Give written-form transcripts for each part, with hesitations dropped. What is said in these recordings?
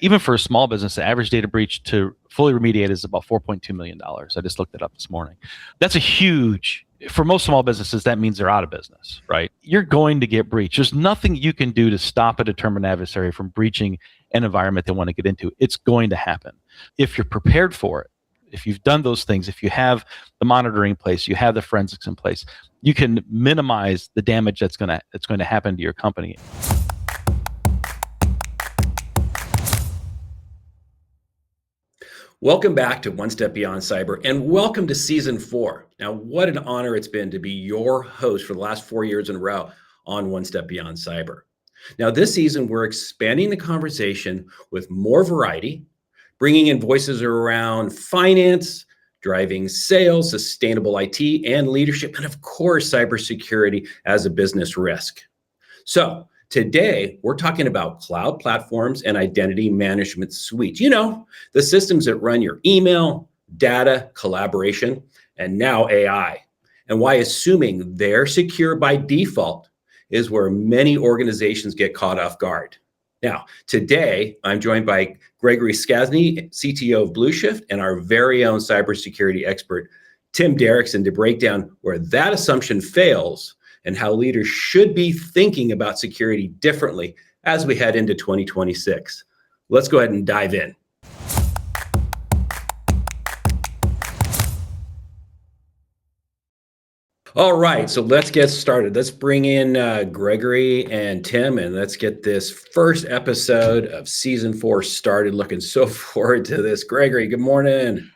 Even for a small business, the average data breach to fully remediate is about $4.2 million. I just looked it up this morning. That's a huge, for most small businesses, that means they're out of business, right? You're going to get breached. There's nothing you can do to stop a determined adversary from breaching an environment they want to get into. It's going to happen. If you're prepared for it, if you've done those things, if you have the monitoring in place, you have the forensics in place, you can minimize the damage that's going to happen to your company. Welcome back to One Step Beyond Cyber, and welcome to Season 4. Now, what an honor it's been to be your host for the last 4 years in a row on One Step Beyond Cyber. Now, this season, we're expanding the conversation with more variety, bringing in voices around finance, driving sales, sustainable IT, and leadership, and of course, cybersecurity as a business risk. So, today, we're talking about cloud platforms and identity management suites. You know, the systems that run your email, data, collaboration, and now AI. And why assuming they're secure by default is where many organizations get caught off guard. Now, today, I'm joined by Greg Scasny, CTO of Blueshift, and our very own cybersecurity expert, Tim Derrickson, to break down where that assumption fails and how leaders should be thinking about security differently as we head into 2026. Let's go ahead and dive in. All right, so let's get started. Let's bring in Gregory and Tim, and let's get this first episode of Season 4 started. Looking so forward to this. Gregory, good morning.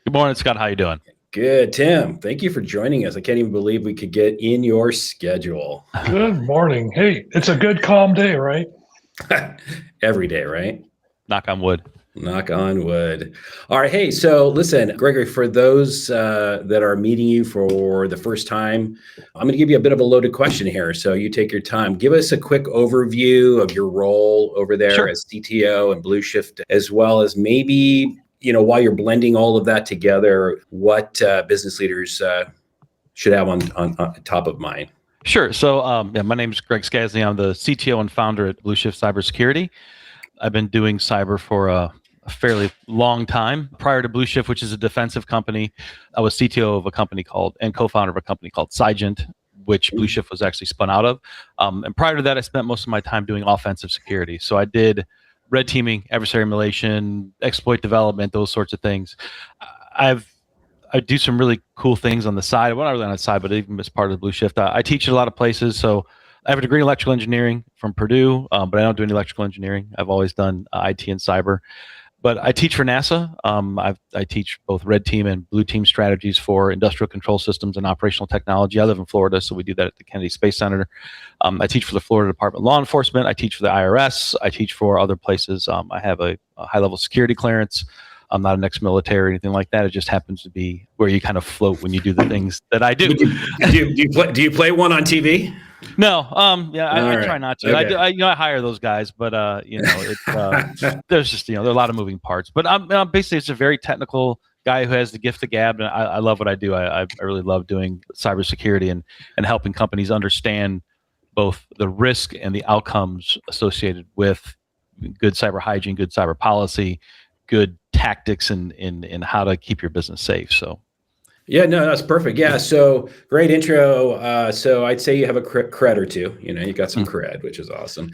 Good morning, Scott. How you doing? Good. Tim, thank you for joining us. I can't even believe we could get in your schedule. Good morning. Hey, it's a good, calm day, right? Every day, right? Knock on wood. Knock on wood. All right. Hey, so listen, Gregory, for those that are meeting you for the first time, I'm going to give you a bit of a loaded question here. So you take your time. Give us a quick overview of your role over there as CTO and Blueshift, as well as maybe, you know, while you're blending all of that together, what business leaders should have on top of mind. Sure. So my name is Greg Scasny. I'm the CTO and founder at Blueshift Cybersecurity. I've been doing cyber for a fairly long time. Prior to Blueshift, which is a defensive company, I was CTO of a company and co-founder of a company called Cygent, which Blueshift was actually spun out of. And prior to that, I spent most of my time doing offensive security. So I did red teaming, adversary emulation, exploit development, those sorts of things. I do some really cool things on the side. Well, not really on the side, but even as part of Blueshift, I teach at a lot of places. So I have a degree in electrical engineering from Purdue, but I don't do any electrical engineering. I've always done IT and cyber. But I teach for NASA. I teach both red team and blue team strategies for industrial control systems and operational technology. I live in Florida, so we do that at the Kennedy Space Center. I teach for the Florida Department of Law Enforcement. I teach for the IRS. I teach for other places. I have a high-level security clearance. I'm not an ex-military or anything like that. It just happens to be where you kind of float when you do the things that I do. Do you play one on TV? No, I try not to. Okay. I hire those guys, but there's just there are a lot of moving parts. But I'm basically it's a very technical guy who has the gift of gab, and I love what I do. I really love doing cybersecurity and helping companies understand both the risk and the outcomes associated with good cyber hygiene, good cyber policy, good tactics, and how to keep your business safe. So. Yeah, no, that's perfect. Yeah, so great intro. So I'd say you have a cred or two. You know, you got some cred, which is awesome.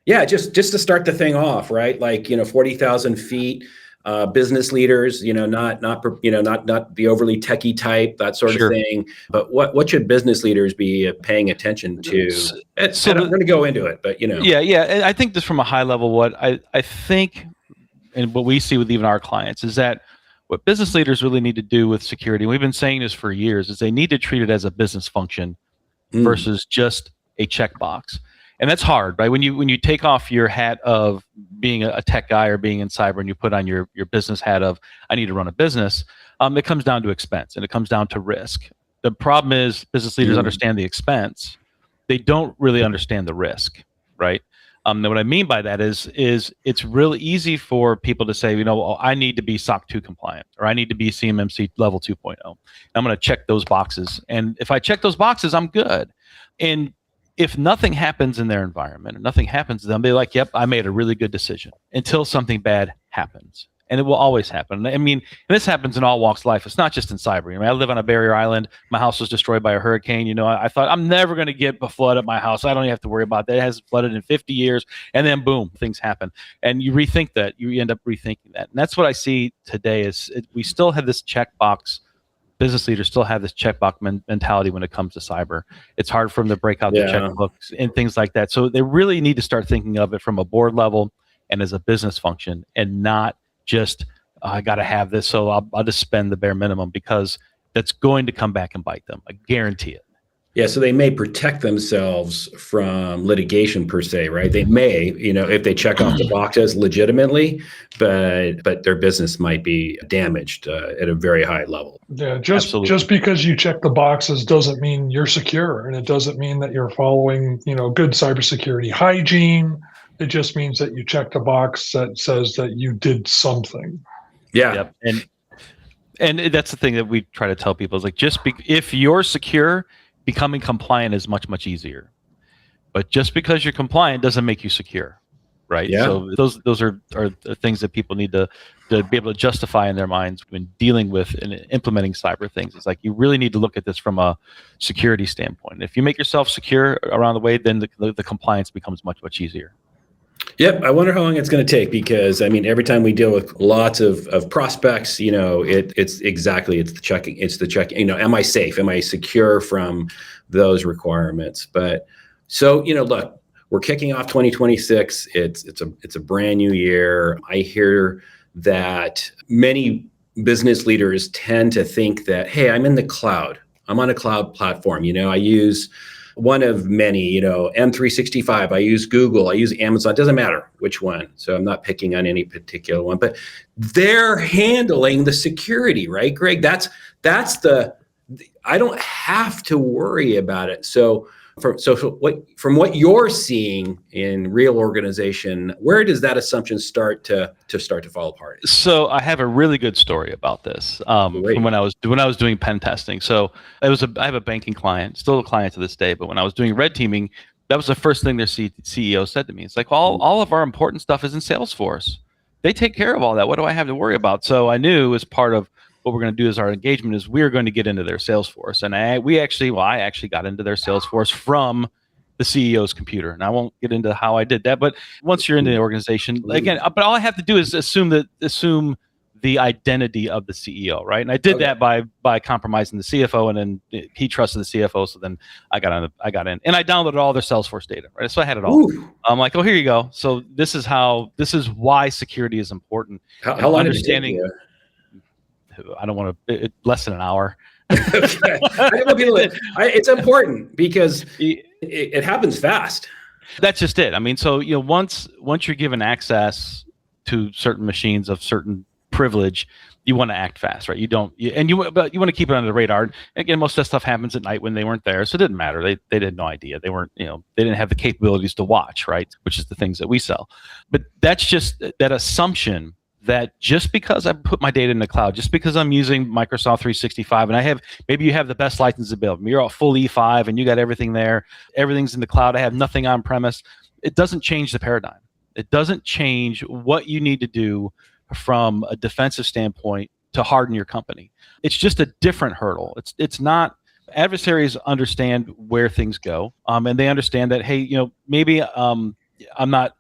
Just to start the thing off, right? Like 40,000 feet. Business leaders, not the overly techie type, that sort of thing. But what should business leaders be paying attention to? So we're going to go into it, but Yeah. And I think just from a high level, what I think, and what we see with even our clients is that. What business leaders really need to do with security, and we've been saying this for years, is they need to treat it as a business function versus just a checkbox. And that's hard, right? When you take off your hat of being a tech guy or being in cyber and you put on your business hat of, I need to run a business, it comes down to expense and it comes down to risk. The problem is business leaders understand the expense. They don't really understand the risk, right? What I mean by that is it's really easy for people to say, I need to be SOC 2 compliant, or I need to be CMMC level 2.0. I'm going to check those boxes. And if I check those boxes, I'm good. And if nothing happens in their environment or nothing happens to them, they're like, yep, I made a really good decision until something bad happens. And it will always happen. I mean, and this happens in all walks of life. It's not just in cyber. I mean, I live on a barrier island. My house was destroyed by a hurricane. I thought I'm never going to get a flood at my house. I don't even have to worry about that. It hasn't flooded in 50 years. And then boom, things happen. And you rethink that. You end up rethinking that. And that's what I see today is we still have this checkbox. Business leaders still have this checkbox mentality when it comes to cyber. It's hard for them to break out the checkbooks and things like that. So they really need to start thinking of it from a board level and as a business function, and not just I got to have this, so I'll just spend the bare minimum, because that's going to come back and bite them. I guarantee it. Yeah, so they may protect themselves from litigation per se, right? They may, if they check off the boxes legitimately, but their business might be damaged at a very high level. Yeah, just because you check the boxes doesn't mean you're secure, and it doesn't mean that you're following, good cybersecurity hygiene. It just means that you check the box that says that you did something. Yeah, yep. And that's the thing that we try to tell people is like, if you're secure, becoming compliant is much, much easier. But just because you're compliant doesn't make you secure, right? Yeah. So those are the things that people need to be able to justify in their minds when dealing with and implementing cyber things. It's like you really need to look at this from a security standpoint. If you make yourself secure around the way, then the compliance becomes much, much easier. Yep. I wonder how long it's going to take, because every time we deal with lots of prospects, it's the checking, am I safe? Am I secure from those requirements? But so, look, we're kicking off 2026. It's a brand new year. I hear that many business leaders tend to think that, hey, I'm in the cloud. I'm on a cloud platform. I use one of many, M365, I use Google, I use Amazon, it doesn't matter which one. So I'm not picking on any particular one, but they're handling the security, right, Greg? That's I don't have to worry about it. So from what you're seeing in real organization, where does that assumption start to fall apart? So I have a really good story about this from when I was doing pen testing. So I have a banking client, still a client to this day, but when I was doing red teaming, that was the first thing their CEO said to me. It's like, all of our important stuff is in Salesforce. They take care of all that. What do I have to worry about? So I knew as part of what we're going to do as our engagement is we're going to get into their Salesforce. And I actually got into their Salesforce from the CEO's computer. And I won't get into how I did that, but once you're in the organization, again, but all I have to do is assume the identity of the CEO, right? And I did that by compromising the CFO, and then he trusted the CFO. So then I got in, and I downloaded all their Salesforce data, right? So I had it all. Ooh. I'm like, oh, here you go. So this is why security is important. How long did it take you? I don't want to. Less than an hour. Okay. It's important because it happens fast. That's just it. So once you're given access to certain machines of certain privilege, you want to act fast, right? You want to keep it under the radar. And again, most of that stuff happens at night when they weren't there, so it didn't matter. They had no idea. They weren't, they didn't have the capabilities to watch, right? Which is the things that we sell. But that's just that assumption that just because I put my data in the cloud, just because I'm using Microsoft 365 and maybe you have the best license available, you're all full E5 and you got everything there, everything's in the cloud, I have nothing on premise, it doesn't change the paradigm. It doesn't change what you need to do from a defensive standpoint to harden your company. It's just a different hurdle. It's not, adversaries understand where things go, and they understand that, hey, maybe I'm not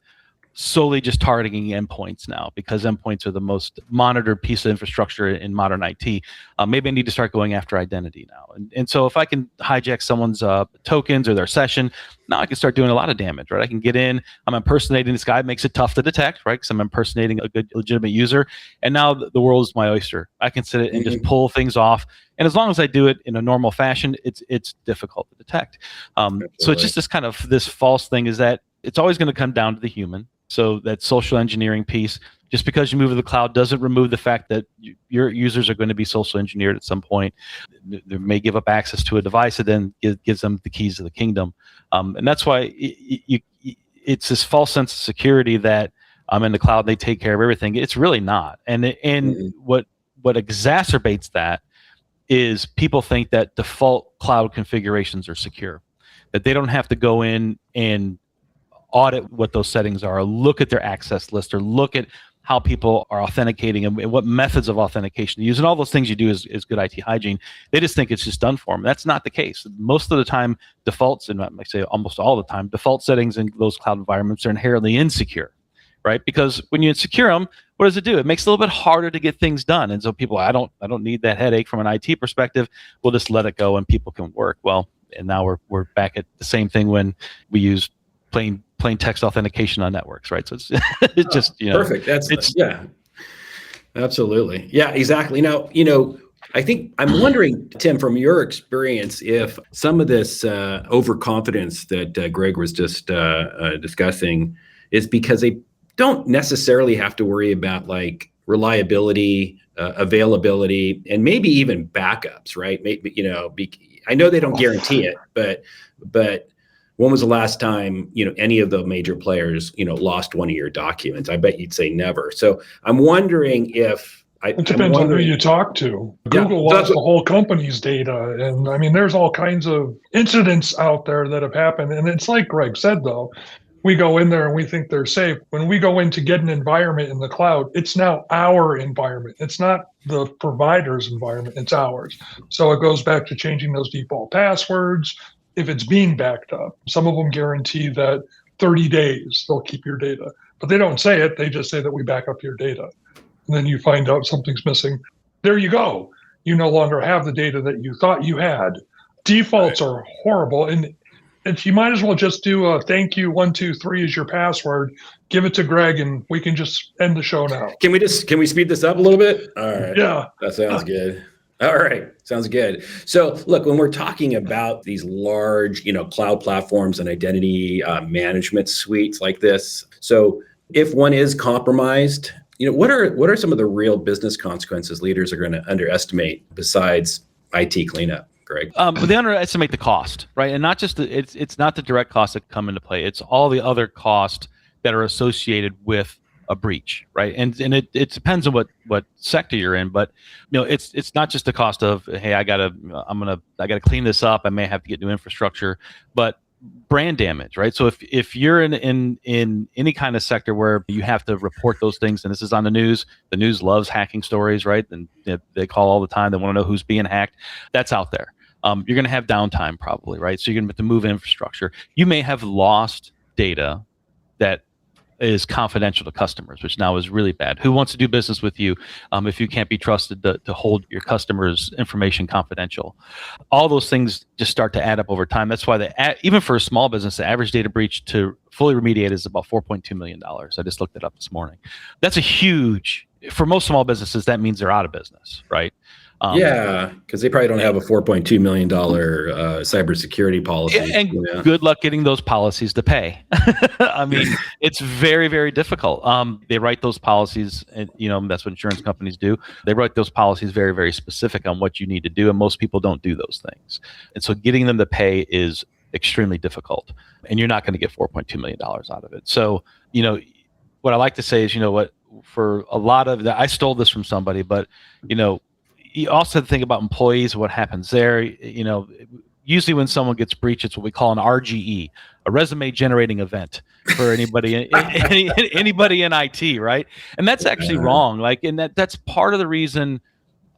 solely just targeting endpoints now, because endpoints are the most monitored piece of infrastructure in modern IT. Maybe I need to start going after identity now. And so if I can hijack someone's tokens or their session, now I can start doing a lot of damage, right? I can get in, I'm impersonating this guy, makes it tough to detect, right? Because I'm impersonating a good, legitimate user. And now the world is my oyster. I can sit and just pull things off. And as long as I do it in a normal fashion, it's difficult to detect. So it's just this false thing is that it's always going to come down to the human. So that social engineering piece, just because you move to the cloud doesn't remove the fact that your users are going to be social engineered at some point. They may give up access to a device that then gives them the keys to the kingdom. And that's why it's this false sense of security that I'm in the cloud, they take care of everything. It's really not. And what exacerbates that is people think that default cloud configurations are secure. that they don't have to go in and audit what those settings are, or look at their access list, or look at how people are authenticating and what methods of authentication to use. And all those things you do is good IT hygiene. They just think it's just done for them. That's not the case. Most of the time, defaults, and I might say almost all the time, default settings in those cloud environments are inherently insecure, right? Because when you insecure them, what does it do? It makes it a little bit harder to get things done. And so people, I don't need that headache from an IT perspective. We'll just let it go and people can work. Well, and now we're back at the same thing when we use plain text authentication on networks, right? So it's just, perfect. Yeah, absolutely. Yeah, exactly. Now, I think I'm wondering, Tim, from your experience, if some of this overconfidence that Greg was just discussing is because they don't necessarily have to worry about like reliability, availability, and maybe even backups, right? Maybe, I know they don't guarantee it, but when was the last time, any of the major players, lost one of your documents? I bet you'd say never. So I'm wondering if it depends on who you talk to. Google lost the whole company's data. And I mean, there's all kinds of incidents out there that have happened. And it's like Greg said, though, we go in there and we think they're safe. When we go in to get an environment in the cloud, it's now our environment. It's not the provider's environment, it's ours. So it goes back to changing those default passwords. If it's being backed up, some of them guarantee that 30 days they'll keep your data, but they don't say it. They just say that we back up your data. And then you find out something's missing. There you go. You no longer have the data that you thought you had. Defaults are horrible. And you might as well just do a thank you 123 as your password. Give it to Greg and we can just end the show now. Can we speed this up a little bit? All right. Yeah. That sounds good. All right. Sounds good. So look, when we're talking about these large, cloud platforms and identity management suites like this, so if one is compromised, what are some of the real business consequences leaders are going to underestimate besides IT cleanup, Greg? They underestimate the cost, right? And not just it's not the direct costs that come into play. It's all the other costs that are associated with a breach, right? And it depends on what sector you're in, but it's not just the cost of, hey, I gotta clean this up. I may have to get new infrastructure, but brand damage, right? So if you're in any kind of sector where you have to report those things, and this is on the news loves hacking stories, right? And they call all the time. They want to know who's being hacked. That's out there. You're going to have downtime probably, right? So you're going to have to move infrastructure. You may have lost data that is confidential to customers, which now is really bad. Who wants to do business with you if you can't be trusted to hold your customers' information confidential? All those things just start to add up over time. That's why even for a small business, the average data breach to fully remediate is about $4.2 million. I just looked it up this morning. That's a huge, for most small businesses, that means they're out of business, right? Yeah, because they probably don't have a $4.2 million cybersecurity policy. And good luck getting those policies to pay. I mean, it's very, very difficult. They write those policies, and that's what insurance companies do. They write those policies very, very specific on what you need to do, and most people don't do those things. And so getting them to pay is extremely difficult, and you're not going to get $4.2 million out of it. So, what I like to say is, for a lot of I stole this from somebody, but, you also have to think about employees, what happens there. Usually when someone gets breached, it's what we call an RGE, a resume generating event for anybody anybody in IT, right? And that's actually wrong. And that's part of the reason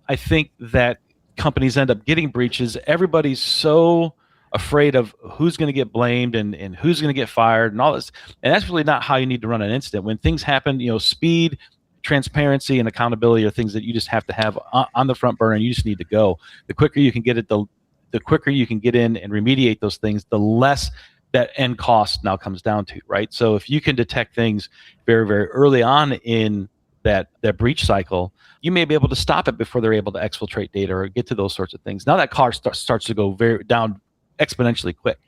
I think that companies end up getting breaches. Everybody's so afraid of who's going to get blamed and who's going to get fired and all this. And that's really not how you need to run an incident. When things happen, speed, transparency, and accountability are things that you just have to have on the front burner, and you just need to go. The quicker you can get it, the quicker you can get in and remediate those things, the less that end cost now comes down to, right? So if you can detect things very, very early on in that breach cycle, you may be able to stop it before they're able to exfiltrate data or get to those sorts of things. Now that car starts to go down exponentially quick.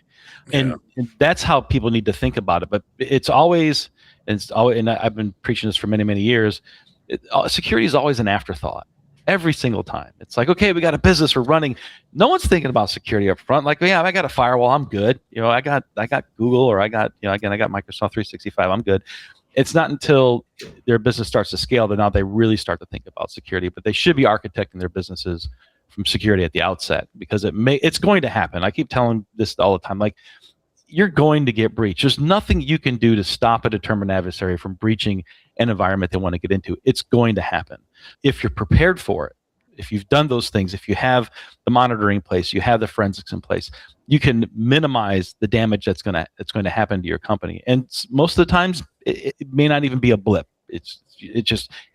And that's how people need to think about it. But it's always, and I've been preaching this for many, many years, security is always an afterthought. Every single time. It's like, okay, we got a business, we're running. No one's thinking about security up front. Like, yeah, I got a firewall, I'm good. I got Google, or I got Microsoft 365, I'm good. It's not until their business starts to scale that now they really start to think about security, but they should be architecting their businesses from security at the outset, because it's going to happen. I keep telling this all the time, like, you're going to get breached. There's nothing you can do to stop a determined adversary from breaching an environment they want to get into. It's going to happen. If you're prepared for it, if you've done those things, if you have the monitoring in place, you have the forensics in place, you can minimize the damage that's going to happen to your company. And most of the times, it may not even be a blip. It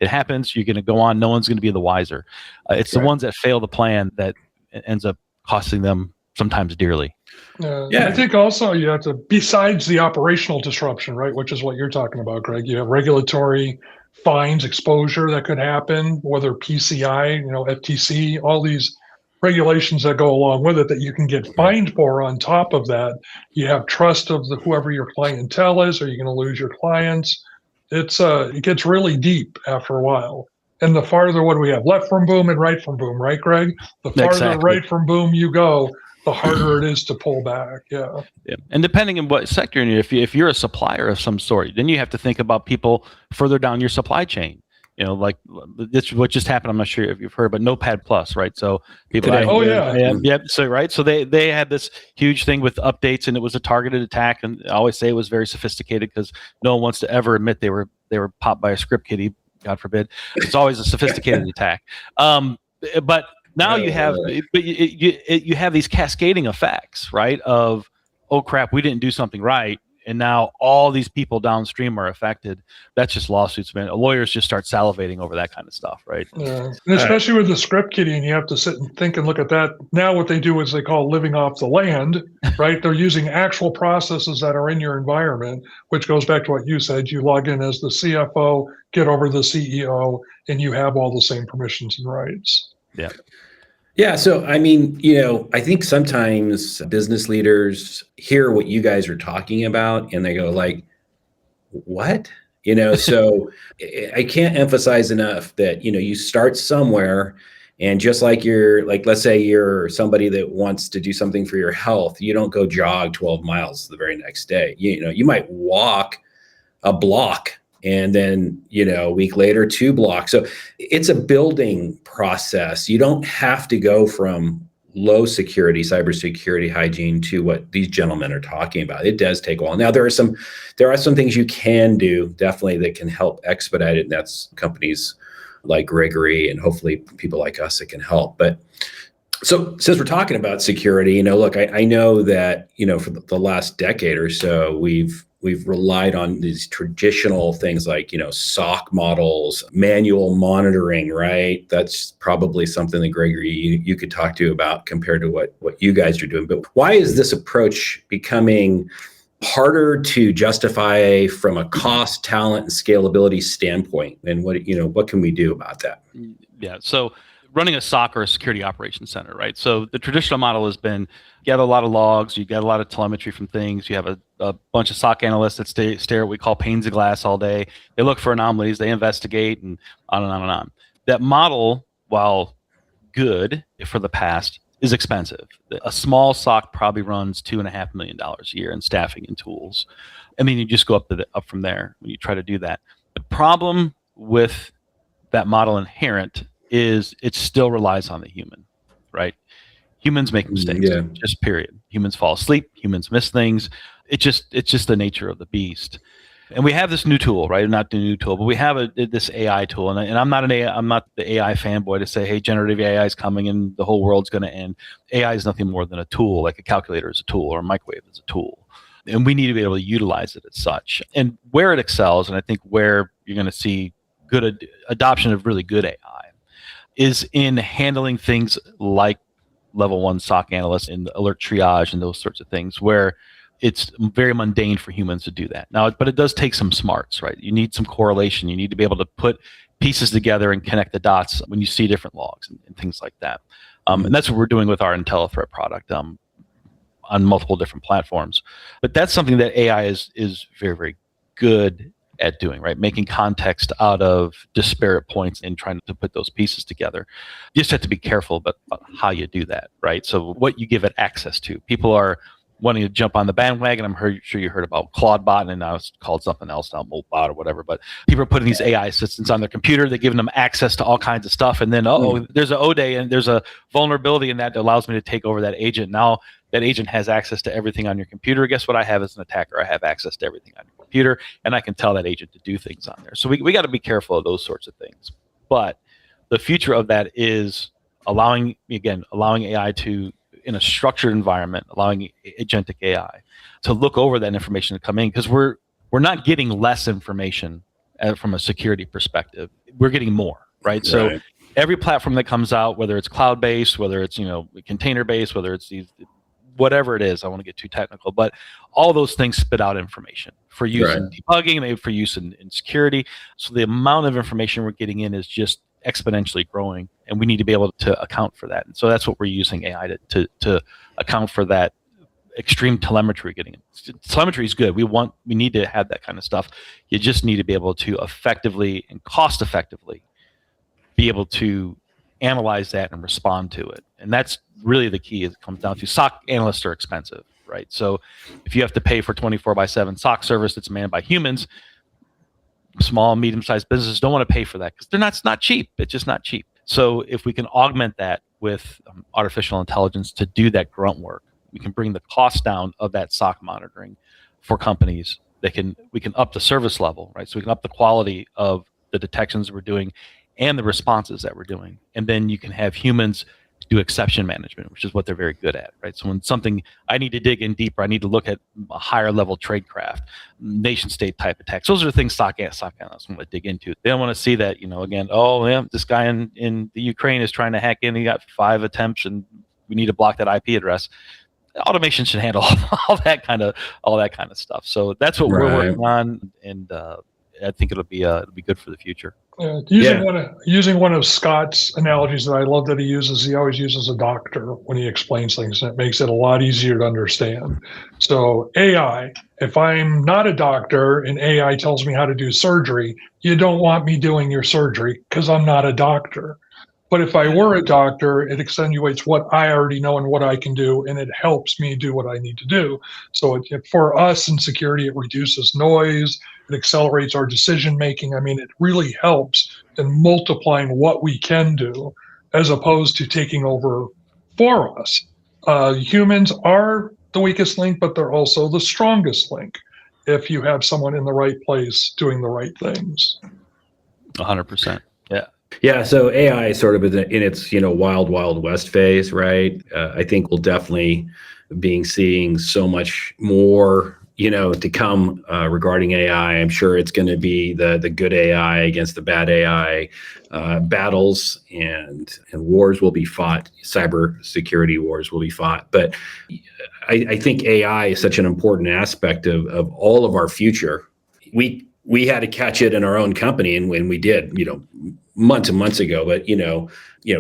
happens. You're going to go on. No one's going to be the wiser. It's the ones that fail the plan that ends up costing them sometimes dearly. I think also you have to, besides the operational disruption, right, which is what you're talking about, Greg, you have regulatory fines, exposure that could happen, whether PCI, FTC, all these regulations that go along with it that you can get fined for. On top of that, you have trust of whoever your clientele is. Are you going to lose your clients? It gets really deep after a while. And the farther, what do we have? Left from boom and right from boom, right, Greg? The farther right from boom you go, the harder it is to pull back. Yeah. And depending on what sector you're in, if you're a supplier of some sort, then you have to think about people further down your supply chain. Like this, what just happened, I'm not sure if you've heard, but Notepad Plus, right? So people, so they had this huge thing with updates, and it was a targeted attack. And I always say it was very sophisticated because no one wants to ever admit they were popped by a script kiddie, God forbid. It's always a sophisticated attack. But now you have these cascading effects, right? Of, oh crap, we didn't do something right, and now all these people downstream are affected. That's just lawsuits, man. Lawyers just start salivating over that kind of stuff, right? Yeah, and especially with the script kidding, you have to sit and think and look at that. Now what they do is they call living off the land, right? They're using actual processes that are in your environment, which goes back to what you said. You log in as the CFO, get over the CEO, and you have all the same permissions and rights. Yeah. Yeah. So, I mean, I think sometimes business leaders hear what you guys are talking about and they go like, what? So I can't emphasize enough that, you start somewhere, and just like let's say you're somebody that wants to do something for your health, you don't go jog 12 miles the very next day. You might walk a block, and then, a week later, 2 blocks. So it's a building process. You don't have to go from low security, cybersecurity hygiene to what these gentlemen are talking about. It does take a while. Now, there are some things you can do definitely that can help expedite it. And that's companies like Gregory and hopefully people like us that can help. But so since we're talking about security, look, I know that, for the last decade or so, we've relied on these traditional things like, SOC models, manual monitoring, right? That's probably something that Gregory, you could talk to about compared to what you guys are doing. But why is this approach becoming harder to justify from a cost, talent, and scalability standpoint? And what can we do about that? Yeah. So running a SOC or a security operations center, right? So the traditional model has been, you have a lot of logs, you get a lot of telemetry from things, you have a bunch of SOC analysts that stare at what we call panes of glass all day. They look for anomalies, they investigate, and on and on and on. That model, while good for the past, is expensive. A small SOC probably runs $2.5 million a year in staffing and tools. I mean, you just go up from there when you try to do that. The problem with that model inherent is it still relies on the human, right? Humans make mistakes, just period. Humans fall asleep, humans miss things. It's just the nature of the beast. And we have this new tool, right? Not the new tool, but we have this AI tool. And I'm not the AI fanboy to say, hey, generative AI is coming and the whole world's going to end. AI is nothing more than a tool, like a calculator is a tool or a microwave is a tool. And we need to be able to utilize it as such. And where it excels, and I think where you're going to see good adoption of really good AI, is in handling things like level 1 SOC analysts and alert triage and those sorts of things, where it's very mundane for humans to do that. Now, but it does take some smarts, right? You need some correlation. You need to be able to put pieces together and connect the dots when you see different logs and things like that. And that's what we're doing with our IntelliThreat product on multiple different platforms. But that's something that AI is very, very good at doing, right? Making context out of disparate points and trying to put those pieces together. You just have to be careful about how you do that, right? So what you give it access to. People are wanting to jump on the bandwagon. Sure you heard about Claude and now it's called something else now, Moltbot or whatever. But people are putting these AI assistants on their computer. They're giving them access to all kinds of stuff. And then, there's an O-Day and there's a vulnerability in that allows me to take over that agent. Now that agent has access to everything on your computer. Guess what I have as an attacker? I have access to everything on your computer, and I can tell that agent to do things on there. So we got to be careful of those sorts of things. But the future of that is allowing AI to, in a structured environment, allowing agentic AI to look over that information to come in, because we're not getting less information from a security perspective. We're getting more, right? So every platform that comes out, whether it's cloud-based, whether it's container-based, whether it's whatever it is, I want to get too technical, but all those things spit out information for use in debugging, maybe for use in security. So the amount of information we're getting in is just exponentially growing, and we need to be able to account for that. And so that's what we're using AI to account for that extreme telemetry getting in. Telemetry is good. We need to have that kind of stuff. You just need to be able to effectively and cost effectively be able to analyze that and respond to it. And that's really the key. It comes down to SOC analysts are expensive, right? So if you have to pay for 24/7 SOC service that's manned by humans, small, medium-sized businesses don't want to pay for that because it's not cheap. It's just not cheap. So if we can augment that with artificial intelligence to do that grunt work, we can bring the cost down of that SOC monitoring for companies. We can up the service level, right? So we can up the quality of the detections we're doing and the responses that we're doing. And then you can have humans do exception management, which is what they're very good at, right? So when something, I need to dig in deeper, I need to look at a higher level tradecraft, nation state type attacks. Those are the things SOC analysts want to dig into. They don't want to see that, this guy in the Ukraine is trying to hack in, he got 5 attempts and we need to block that IP address. Automation should handle all that kind of stuff. So that's what we're working on, and I think it'll be good for the future. Using one of Scott's analogies that I love that he uses, he always uses a doctor when he explains things, and it makes it a lot easier to understand. So AI, if I'm not a doctor and AI tells me how to do surgery, you don't want me doing your surgery because I'm not a doctor. But if I were a doctor, it accentuates what I already know and what I can do, and it helps me do what I need to do. So for us in security, it reduces noise, it accelerates our decision making. I mean, it really helps in multiplying what we can do as opposed to taking over for us. Humans are the weakest link, but they're also the strongest link if you have someone in the right place doing the right things. 100%. Yeah. Yeah, so AI is sort of in its wild west phase, right? I think we'll definitely be seeing so much more to come regarding AI. I'm sure it's going to be the good AI against the bad AI battles, and wars will be fought. Cybersecurity wars will be fought. But I think AI is such an important aspect of all of our future. We had to catch it in our own company, and when we did, months and months ago. But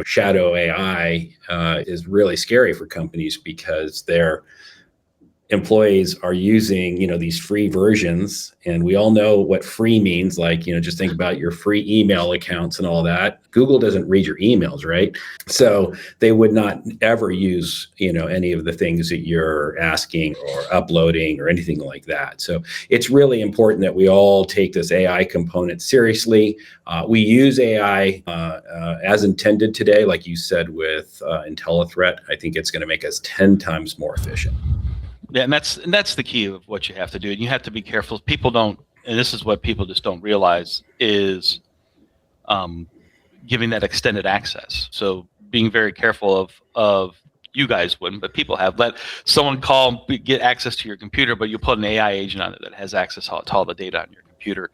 shadow AI is really scary for companies because their employees are using these free versions, and we all know what free means. Like just think about your free email accounts and all that. Google doesn't read your emails, right? So they would not ever use any of the things that you're asking or uploading or anything like that. So it's really important that we all take this AI component seriously. We use AI as intended today, like you said with IntelliThreat. I think it's going to make us 10 times more efficient. Yeah, and that's the key of what you have to do. And you have to be careful. People don't, and this is what people just don't realize, is giving that extended access. So being very careful of you guys wouldn't, but people have let someone get access to your computer, but you put an AI agent on it that has access to all the data on your computer.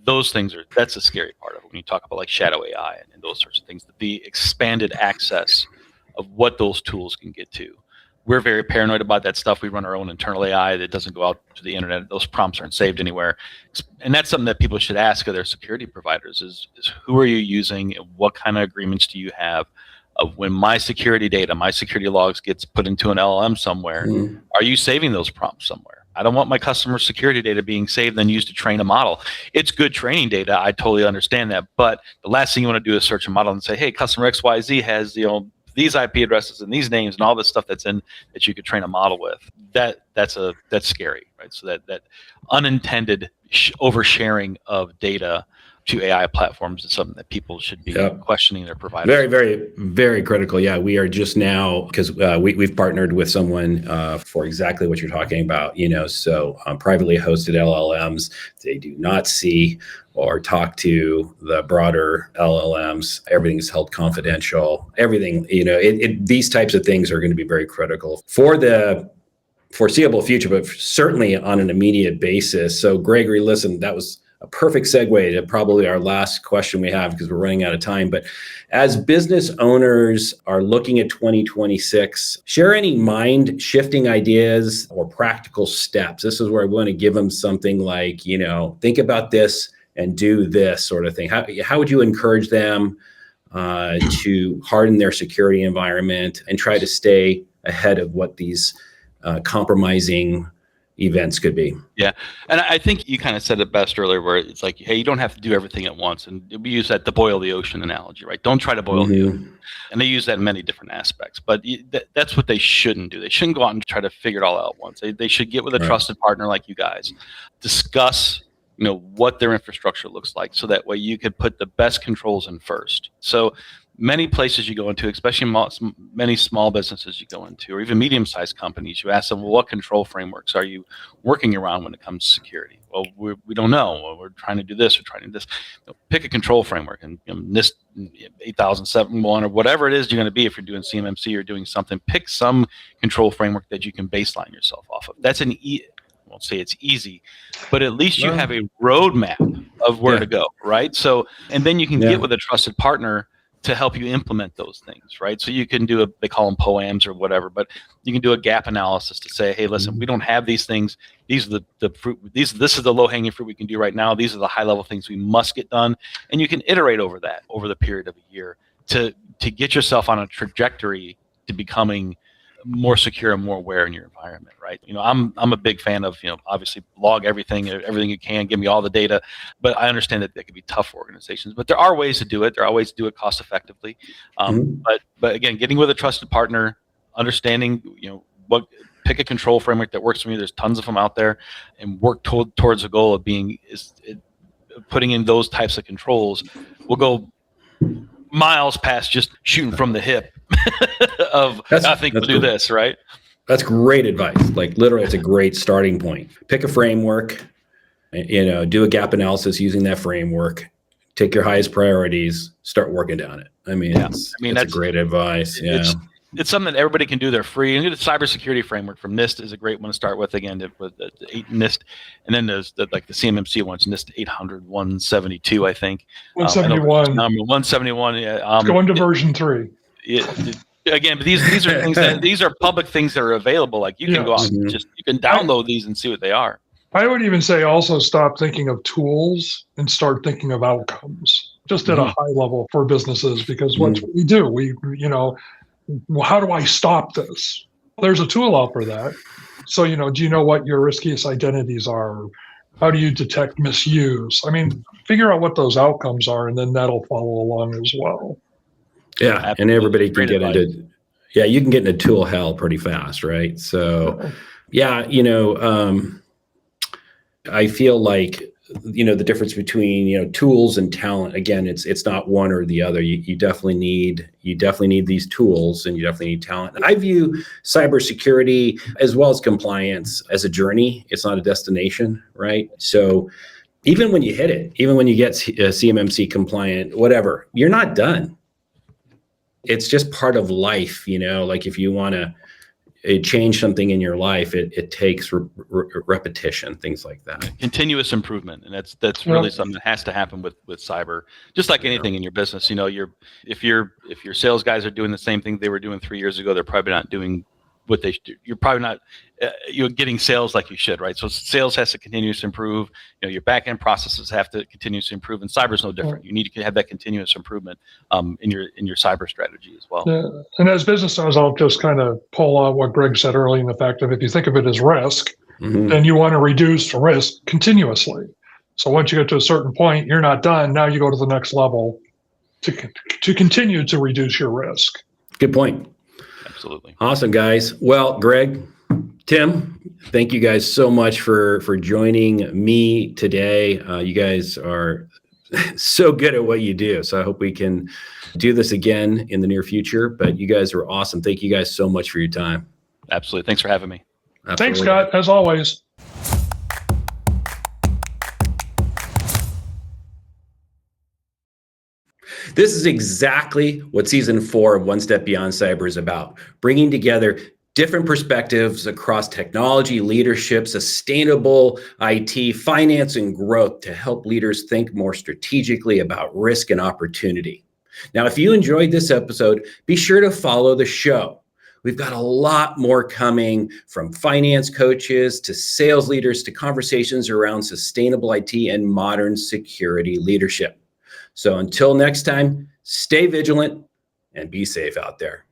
That's the scary part of it when you talk about like shadow AI and those sorts of things, the expanded access of what those tools can get to. We're very paranoid about that stuff. We run our own internal AI that doesn't go out to the internet. Those prompts aren't saved anywhere. And that's something that people should ask of their security providers is who are you using? And what kind of agreements do you have? Of when my security data, my security logs gets put into an LLM somewhere, are you saving those prompts somewhere? I don't want my customer security data being saved and used to train a model. It's good training data. I totally understand that. But the last thing you want to do is search a model and say, hey, customer XYZ has, these IP addresses and these names and all this stuff that you could train a model with. That's scary, right? So that unintended oversharing of data to AI platforms is something that people should be questioning their providers. Very, very, very critical. Yeah, we are just now, because we've partnered with someone for exactly what you're talking about. So privately hosted LLMs, they do not see or talk to the broader LLMs. Everything is held confidential. Everything, these types of things are going to be very critical for the foreseeable future, but certainly on an immediate basis. So Gregory, listen, that was a perfect segue to probably our last question we have, because we're running out of time. But as business owners are looking at 2026, share any mind shifting ideas or practical steps. This is where I want to give them something like, think about this and do this sort of thing. How would you encourage them to harden their security environment and try to stay ahead of what these compromising events could be? Yeah. And I think you kind of said it best earlier, where it's like, hey, you don't have to do everything at once. And we use that, the boil the ocean analogy, right? Don't try to boil the ocean. And they use that in many different aspects, but that's what they shouldn't do. They shouldn't go out and try to figure it all out at once. They should get with a trusted partner like you guys, discuss, what their infrastructure looks like, so that way you could put the best controls in first. So many places you go into, especially many small businesses you go into, or even medium-sized companies, you ask them, well, what control frameworks are you working around when it comes to security? Well, we don't know. Well, we're trying to do this. We're trying to do this. Pick a control framework, and NIST 8071 or whatever it is you're going to be. If you're doing CMMC or doing something, pick some control framework that you can baseline yourself off of. That's I won't say it's easy, but at least you have a roadmap of where to go, right? So, and then you can get with a trusted partner to help you implement those things, right? So you can do they call them POAMs or whatever, but you can do a gap analysis to say, hey, listen, we don't have these things. These are the fruit. This is the low hanging fruit we can do right now. These are the high level things we must get done, and you can iterate over that over the period of a year to get yourself on a trajectory to becoming more secure and more aware in your environment, right? I'm a big fan of, obviously log everything you can, give me all the data, but I understand that can be tough for organizations, but there are ways to do it. There are ways to do it cost effectively. But again, getting with a trusted partner, understanding, pick a control framework that works for me. There's tons of them out there, and work towards a goal of putting in those types of controls will go miles past just shooting from the hip of I think we'll do this, right? That's great advice. Like literally, it's a great starting point. Pick a framework, do a gap analysis using that framework, take your highest priorities, start working down it. That's great advice. It's something that everybody can do. They're free. And the cybersecurity framework from NIST is a great one to start with. Again, with the 8 NIST, and then there's the CMMC ones, NIST 800, 172, I think. 171. 171. Yeah. Going to version 3. Again, but these are things these are public things that are available. Like you can go out and you can download these and see what they are. I would even say also stop thinking of tools and start thinking of outcomes, just at a high level for businesses, because what we do, how do I stop this? There's a tool out for that. So, do you know what your riskiest identities are? How do you detect misuse? Figure out what those outcomes are, and then that'll follow along as well. Yeah, absolutely. And everybody can get into, you can get into tool hell pretty fast, right? So, I feel like, the difference between, tools and talent, again, it's not one or the other. You definitely need these tools, and you definitely need talent. And I view cybersecurity as well as compliance as a journey. It's not a destination, right? So even when you hit it, even when you get CMMC compliant, whatever, you're not done. It's just part of life, like if you want to change something in your life, it takes repetition, things like that. Continuous improvement, and that's really something that has to happen with cyber. Just like anything in your business, if your sales guys are doing the same thing they were doing 3 years ago, they're probably not doing what they should do. You're probably not you're getting sales like you should, right? So sales has to continuously improve. Your back end processes have to continuously improve, and cyber is no different. You need to have that continuous improvement in your cyber strategy as well. Yeah. And as business owners, I'll just kind of pull on what Greg said earlier, in the fact of if you think of it as risk, then you want to reduce risk continuously. So once you get to a certain point, you're not done. Now you go to the next level to continue to reduce your risk. Good point. Absolutely. Awesome, guys. Well, Greg, Tim, thank you guys so much for joining me today. You guys are so good at what you do. So I hope we can do this again in the near future. But you guys are awesome. Thank you guys so much for your time. Absolutely. Thanks for having me. Absolutely. Thanks, Scott, as always. This is exactly what season 4 of One Step Beyond Cyber is about, bringing together different perspectives across technology, leadership, sustainable IT, finance, and growth to help leaders think more strategically about risk and opportunity. Now, if you enjoyed this episode, be sure to follow the show. We've got a lot more coming, from finance coaches to sales leaders to conversations around sustainable IT and modern security leadership. So until next time, stay vigilant and be safe out there.